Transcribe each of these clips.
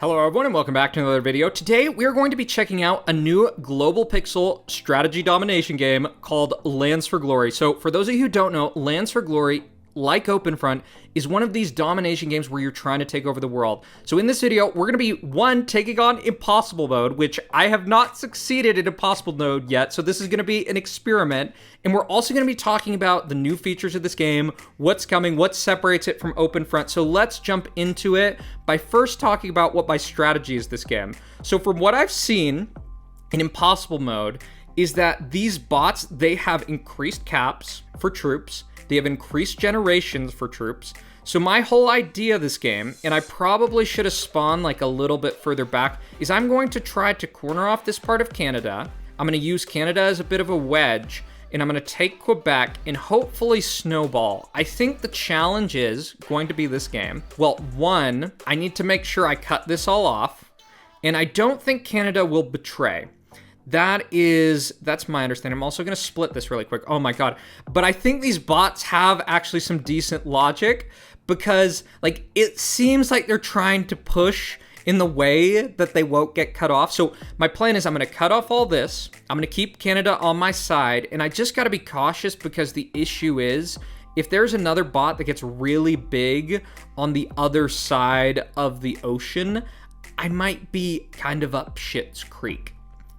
Hello everyone and welcome back to another video. Today we are going to be checking out a new global pixel strategy domination game called Lands for Glory. So for those of you who don't know, Lands for Glory, like Openfront, is one of these domination games where you're trying to take over the world. So in this video, we're going to be, taking on Impossible Mode, which I have not succeeded in Impossible Mode yet, so this is going to be an experiment. And we're also going to be talking about the new features of this game, what's coming, what separates it from Openfront. So let's jump into it by first talking about what my strategy is this game. So from what I've seen in Impossible Mode is that these bots, they have increased caps for troops. They have increased generations for troops. So my whole idea of this game, and I probably should have spawned like a little bit further back, is I'm going to try to corner off this part of Canada. I'm going to use Canada as a bit of a wedge, and I'm going to take Quebec and hopefully snowball. I think the challenge is going to be this game. Well, one, I need to make sure I cut this all off, and I don't think Canada will betray. That's my understanding. I'm also going to split this really quick. Oh my God. But I think these bots have actually some decent logic because like it seems like they're trying to push in the way that they won't get cut off. So my plan is I'm going to cut off all this. I'm going to keep Canada on my side, and I just got to be cautious because the issue is if there's another bot that gets really big on the other side of the ocean, I might be kind of up shit's creek,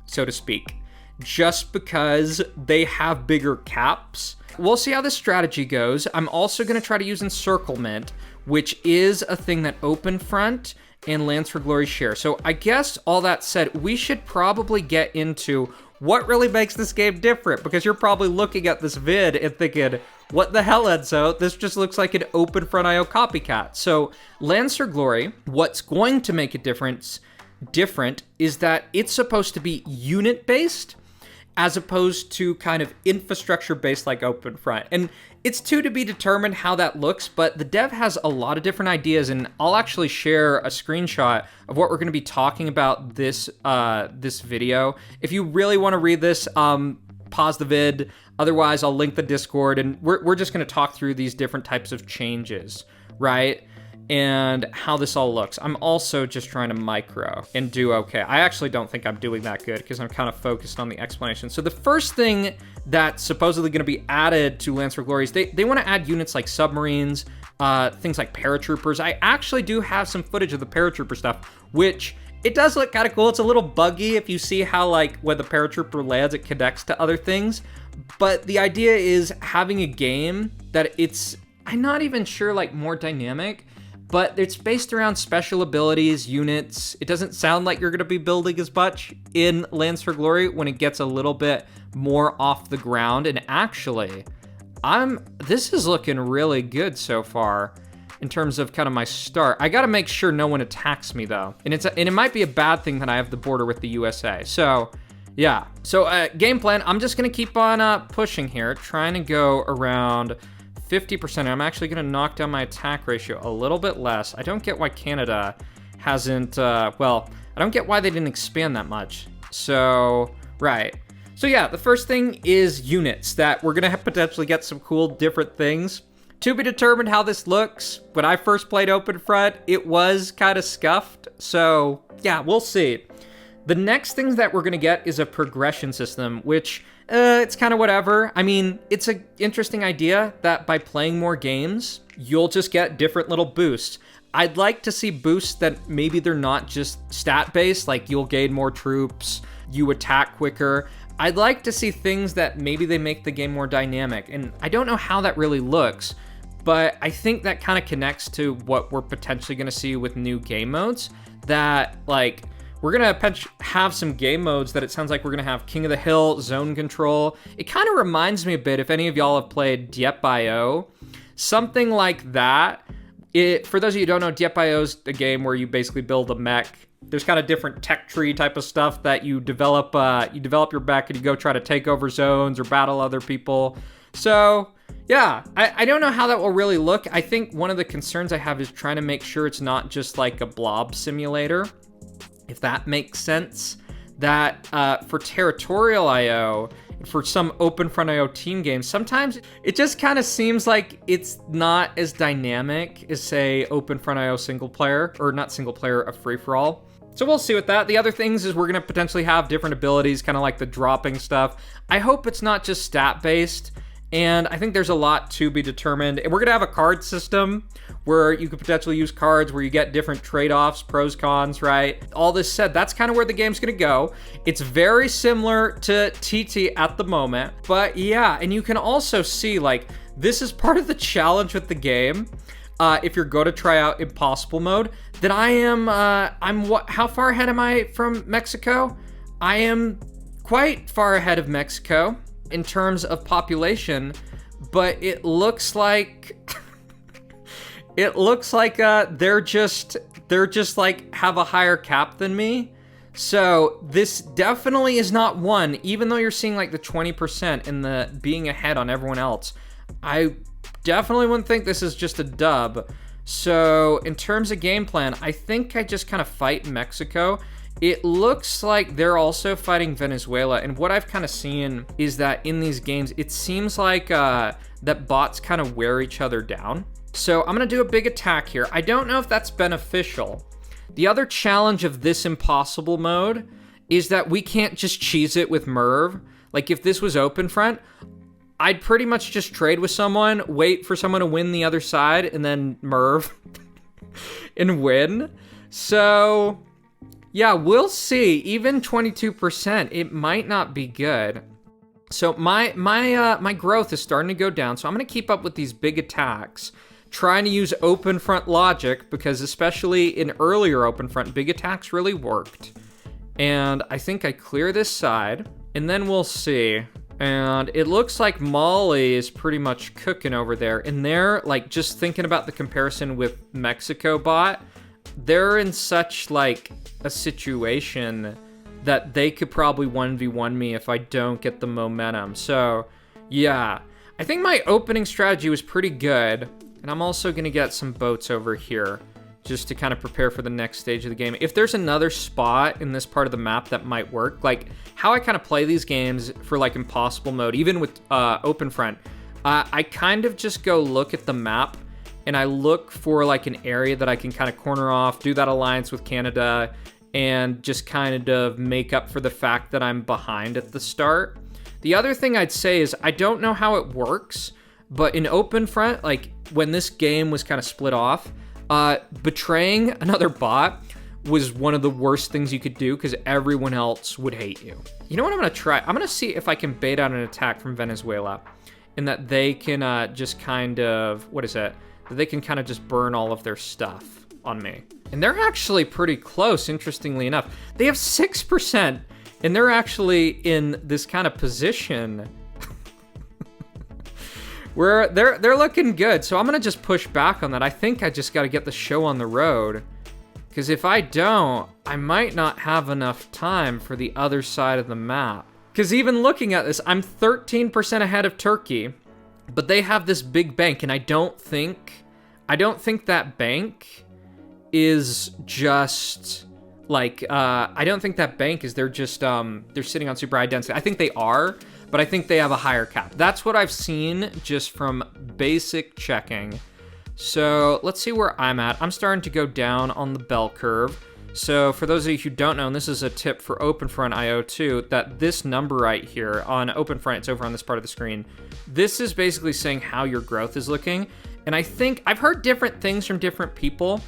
so to speak, just because they have bigger caps. We'll see how this strategy goes. I'm also going to try to use encirclement, which is a thing that Openfront and Lands for Glory share. So I guess all that said, we should probably get into what really makes this game different, because you're probably looking at this vid and thinking, what the hell, Enzo? This just looks like an Openfront.io copycat. So Lands for Glory, what's going to make it different is that it's supposed to be unit based as opposed to kind of infrastructure based like Openfront. And it's to be determined how that looks, but the dev has a lot of different ideas, and I'll actually share a screenshot of what we're going to be talking about this video. If you really want to read this, pause the vid. Otherwise, I'll link the Discord, and we're just going to talk through these different types of changes, right? And how this all looks. I'm also just trying to micro and do okay. I actually don't think I'm doing that good because I'm kind of focused on the explanation. So the first thing that's supposedly going to be added to Lands for Glory is they want to add units like submarines, things like paratroopers. I actually do have some footage of the paratrooper stuff, which it does look kind of cool. It's a little buggy if you see how like when the paratrooper lands, it connects to other things. But the idea is having a game that I'm not even sure, like more dynamic, but it's based around special abilities, units. It doesn't sound like you're going to be building as much in Lands for Glory when it gets a little bit more off the ground. And actually, this is looking really good so far in terms of kind of my start. I got to make sure no one attacks me though. And it might be a bad thing that I have the border with the USA. So yeah. So game plan, I'm just going to keep on pushing here, trying to go around 50%. I'm actually going to knock down my attack ratio a little bit less. I don't get why Canada hasn't, I don't get why they didn't expand that much. So, right. So yeah, the first thing is units that we're going to potentially get some cool different things. To be determined how this looks. When I first played Openfront, it was kind of scuffed. So yeah, we'll see. The next thing that we're going to get is a progression system, which it's kind of whatever. I mean, it's an interesting idea that by playing more games, you'll just get different little boosts. I'd like to see boosts that maybe they're not just stat-based, like you'll gain more troops, you attack quicker. I'd like to see things that maybe they make the game more dynamic, and I don't know how that really looks, but I think that kind of connects to what we're potentially going to see with new game modes, that like we're going to have some game modes that it sounds like we're going to have King of the Hill, Zone Control. It kind of reminds me a bit, if any of y'all have played Diep.io, something like that. For those of you who don't know, Diep.io is a game where you basically build a mech. There's kind of different tech tree type of stuff that you develop your mech and you go try to take over zones or battle other people. So yeah, I don't know how that will really look. I think one of the concerns I have is trying to make sure it's not just like a blob simulator, if that makes sense. That for Territorial.io, for some OpenFront.io team games, sometimes it just kind of seems like it's not as dynamic as, say, OpenFront.io single player, or not single player, a free-for-all. So we'll see with that. The other things is we're going to potentially have different abilities, kind of like the dropping stuff. I hope it's not just stat-based, and I think there's a lot to be determined. And we're going to have a card system where you could potentially use cards where you get different trade-offs, pros, cons, right? All this said, that's kind of where the game's going to go. It's very similar to TT at the moment, but yeah, and you can also see, like, this is part of the challenge with the game. If you're going to try out Impossible Mode, that I am, how far ahead am I from Mexico? I am quite far ahead of Mexico in terms of population, but it looks like, they're just like have a higher cap than me. So this definitely is not one, even though you're seeing like the 20% in the being ahead on everyone else. I definitely wouldn't think this is just a dub. So in terms of game plan, I think I just kind of fight Mexico. It looks like they're also fighting Venezuela, and what I've kind of seen is that in these games, it seems like that bots kind of wear each other down. So I'm gonna do a big attack here. I don't know if that's beneficial. The other challenge of this Impossible Mode is that we can't just cheese it with Merv. Like if this was OpenFront, I'd pretty much just trade with someone, wait for someone to win the other side, and then Merv and win. So yeah, we'll see. Even 22%, it might not be good. So my growth is starting to go down, so I'm going to keep up with these big attacks, trying to use OpenFront logic, because especially in earlier OpenFront, big attacks really worked. And I think I clear this side, and then we'll see. And it looks like Mali is pretty much cooking over there. And they're, like, just thinking about the comparison with Mexico bot, they're in such, like, a situation that they could probably 1v1 me if I don't get the momentum. So, yeah. I think my opening strategy was pretty good. And I'm also going to get some boats over here just to kind of prepare for the next stage of the game. If there's another spot in this part of the map that might work, like how I kind of play these games for like Impossible Mode, even with OpenFront, I kind of just go look at the map and I look for like an area that I can kind of corner off, do that alliance with Canada, and just kind of make up for the fact that I'm behind at the start. The other thing I'd say is I don't know how it works, but in OpenFront, like when this game was kind of split off, betraying another bot was one of the worst things you could do because everyone else would hate you. You know what I'm going to try? I'm going to see if I can bait out an attack from Venezuela and that they can just kind of, that they can kind of just burn all of their stuff on me. And they're actually pretty close, interestingly enough. They have 6%, and they're actually in this kind of position where they're looking good. So I'm gonna just push back on that. I think I just gotta get the show on the road, because if I don't, I might not have enough time for the other side of the map. Because even looking at this, I'm 13% ahead of Turkey, but they have this big bank, and I don't think that bank is just like I don't think that bank is they're sitting on super high density. I think they are, but I think they have a higher cap. That's what I've seen just from basic checking. So let's see where I'm at. I'm starting to go down on the bell curve. So for those of you who don't know, and this is a tip for OpenFront.io too, that this number right here on OpenFront, it's over on this part of the screen, this is basically saying how your growth is looking. And I think I've heard different things from different people.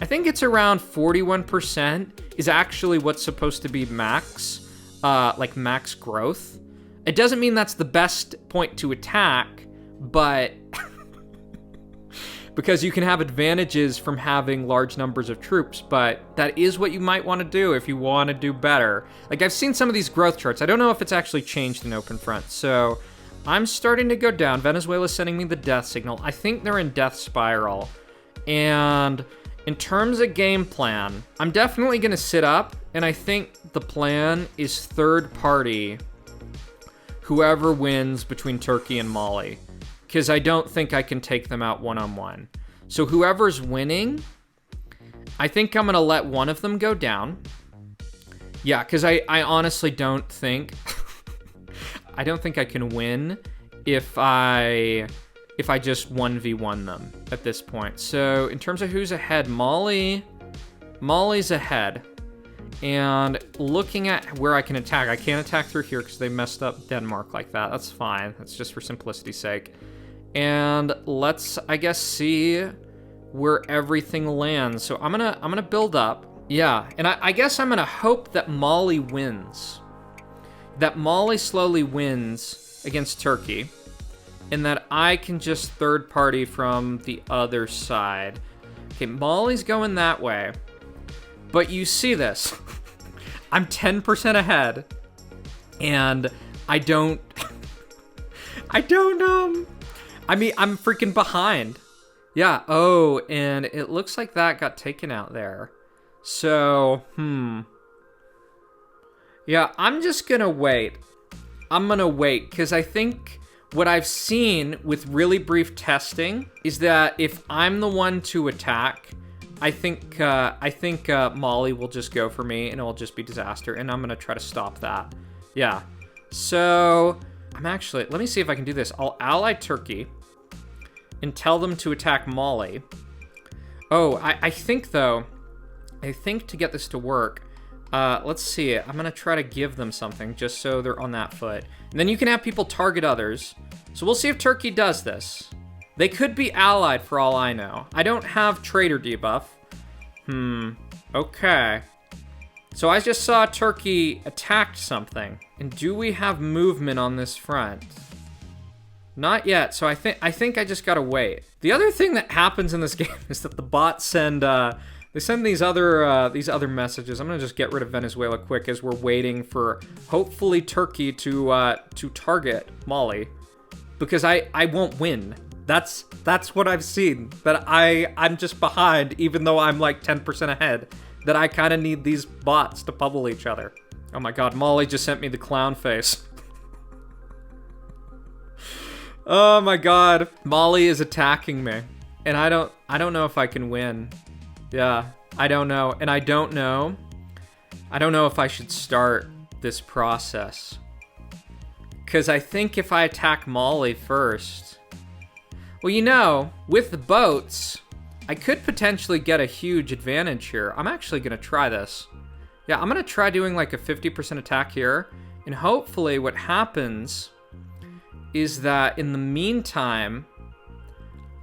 I think it's around 41% is actually what's supposed to be max, like max growth. It doesn't mean that's the best point to attack, but because you can have advantages from having large numbers of troops, but that is what you might want to do if you want to do better. Like I've seen some of these growth charts. I don't know if it's actually changed in OpenFront. So I'm starting to go down. Venezuela's sending me the death signal. I think they're in death spiral. And in terms of game plan, I'm definitely going to sit up, and I think the plan is third party, whoever wins between Turkey and Mali, because I don't think I can take them out one-on-one. So whoever's winning, I think I'm going to let one of them go down. Yeah, because I honestly don't think... I don't think I can win if I just 1v1 them at this point. So in terms of who's ahead, Molly's ahead. And looking at where I can attack, I can't attack through here because they messed up Denmark like that. That's fine. That's just for simplicity's sake. And let's, I guess, see where everything lands. So I'm gonna build up. Yeah, and I guess I'm gonna hope that Molly wins. That Molly slowly wins against Turkey. And that I can just third party from the other side. Okay, Molly's going that way. But you see this. I'm 10% ahead. And I mean, I'm freaking behind. Yeah, oh, and it looks like that got taken out there. So, yeah, I'm just gonna wait. I'm gonna wait, because I think what I've seen with really brief testing is that if I'm the one to attack, I think Molly will just go for me and it'll just be disaster, and I'm gonna try to stop that. Yeah, so let me see if I can do this. I'll ally Turkey and tell them to attack Molly. Oh, I think though, to get this to work, let's see, I'm gonna try to give them something just so they're on that foot. And then you can have people target others. So we'll see if Turkey does this. They could be allied for all I know. I don't have traitor debuff. Okay. So I just saw Turkey attacked something. And do we have movement on this front? Not yet, so I think I just gotta wait. The other thing that happens in this game is that the bots send these other messages. I'm gonna just get rid of Venezuela quick as we're waiting for hopefully Turkey to target Molly, because I won't win. That's what I've seen. That I'm just behind, even though I'm like 10% ahead. That I kind of need these bots to pummel each other. Oh my god, Molly just sent me the clown face. Oh my god, Molly is attacking me, and I don't know if I can win. Yeah, I don't know, and I don't know if I should start this process, because I think if I attack Molly first, well, you know, with the boats, I could potentially get a huge advantage here. I'm actually gonna try this. Yeah, I'm gonna try doing like a 50% attack here, and hopefully what happens is that in the meantime,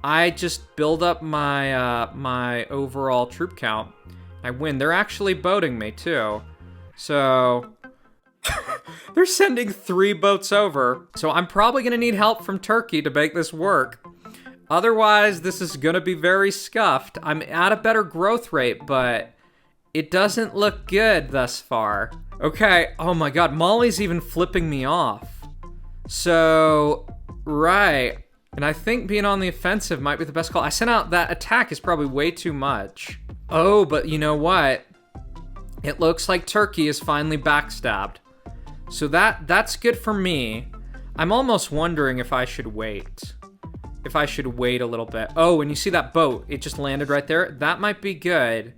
I just build up my my overall troop count. I win. They're actually boating me too. So they're sending 3 boats over. So I'm probably gonna need help from Turkey to make this work. Otherwise, this is gonna be very scuffed. I'm at a better growth rate, but it doesn't look good thus far. Okay, oh my god, Molly's even flipping me off. So, right. And I think being on the offensive might be the best call. I sent out that attack is probably way too much. Oh, but you know what? It looks like Turkey is finally backstabbed. So that's good for me. I'm almost wondering if I should wait. If I should wait a little bit. Oh, and you see that boat? It just landed right there. That might be good.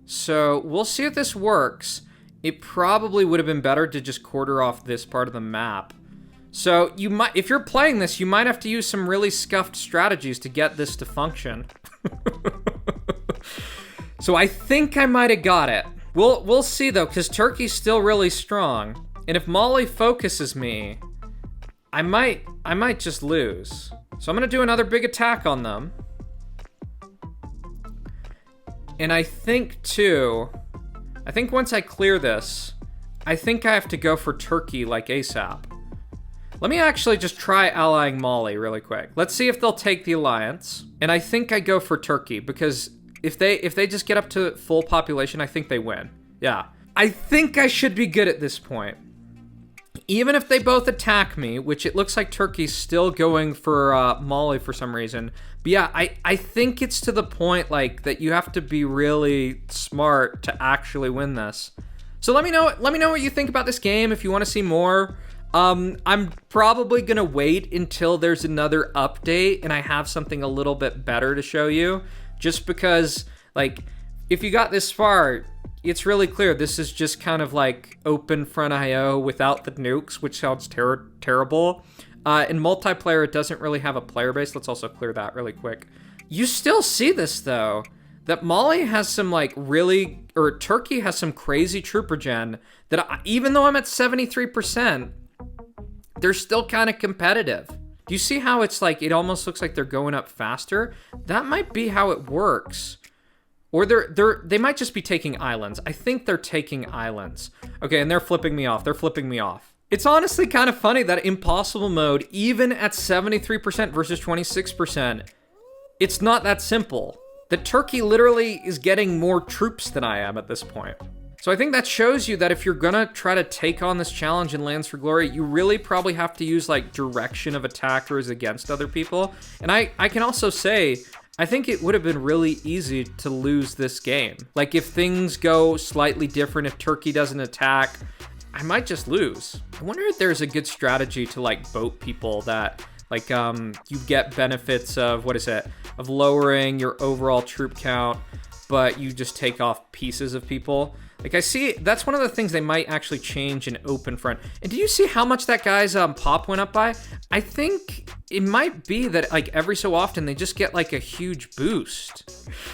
So we'll see if this works. It probably would have been better to just quarter off this part of the map. So you might, if you're playing this, you might have to use some really scuffed strategies to get this to function. So I think I might have got it. We'll see though, because Turkey's still really strong. And if Molly focuses me, I might just lose. So I'm gonna do another big attack on them. And I think once I clear this, I think I have to go for Turkey like ASAP. Let me actually just try allying Molly really quick. Let's see if they'll take the alliance. And I think I go for Turkey, because if they just get up to full population, I think they win. Yeah. I think I should be good at this point. Even if they both attack me, which it looks like Turkey's still going for Molly for some reason. But yeah, I think it's to the point like that you have to be really smart to actually win this. So let me know what you think about this game if you want to see more. I'm probably gonna wait until there's another update and I have something a little bit better to show you, just because like if you got this far, it's really clear this is just kind of like open front IO without the nukes, which sounds terrible. In multiplayer, it doesn't really have a player base. Let's also clear that really quick. You still see this, though, that Mali has some, like, really, or Turkey has some crazy troop regen that even though I'm at 73%, they're still kind of competitive. Do you see how it's like, it almost looks like they're going up faster? That might be how it works. Or they might just be taking islands. I think they're taking islands. Okay, and they're flipping me off. They're flipping me off. It's honestly kind of funny that impossible mode, even at 73% versus 26%, it's not that simple. That Turkey literally is getting more troops than I am at this point. So I think that shows you that if you're gonna try to take on this challenge in Lands for Glory, you really probably have to use like direction of attackers against other people. And I can also say, I think it would have been really easy to lose this game. Like if things go slightly different, if Turkey doesn't attack, I might just lose. I wonder if there's a good strategy to like boat people that like you get benefits of, of lowering your overall troop count, but you just take off pieces of people. Like I see, that's one of the things they might actually change in Open Front. And do you see how much that guy's pop went up by? I think it might be that like every so often they just get like a huge boost.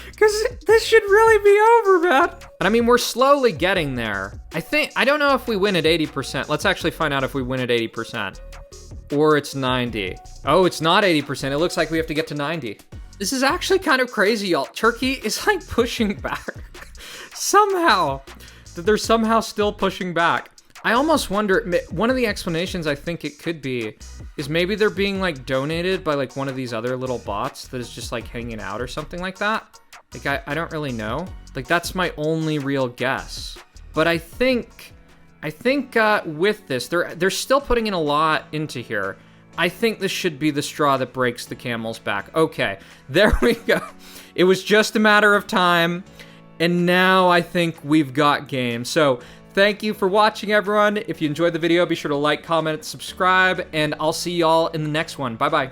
Because this should really be over, man. And I mean, we're slowly getting there. I don't know if we win at 80%. Let's actually find out if we win at 80%. Or it's 90. Oh, it's not 80%. It looks like we have to get to 90. This is actually kind of crazy, y'all. Turkey is like pushing back. Somehow. That they're somehow still pushing back. I almost wonder, one of the explanations I think it could be is maybe they're being like donated by like one of these other little bots that is just like hanging out or something like that. Like I don't really know. Like that's my only real guess. But I think with this, they're still putting in a lot into here. I think this should be the straw that breaks the camel's back. Okay, there we go. It was just a matter of time. And now I think we've got game. So thank you for watching, everyone. If you enjoyed the video, be sure to like, comment, subscribe, and I'll see y'all in the next one. Bye-bye.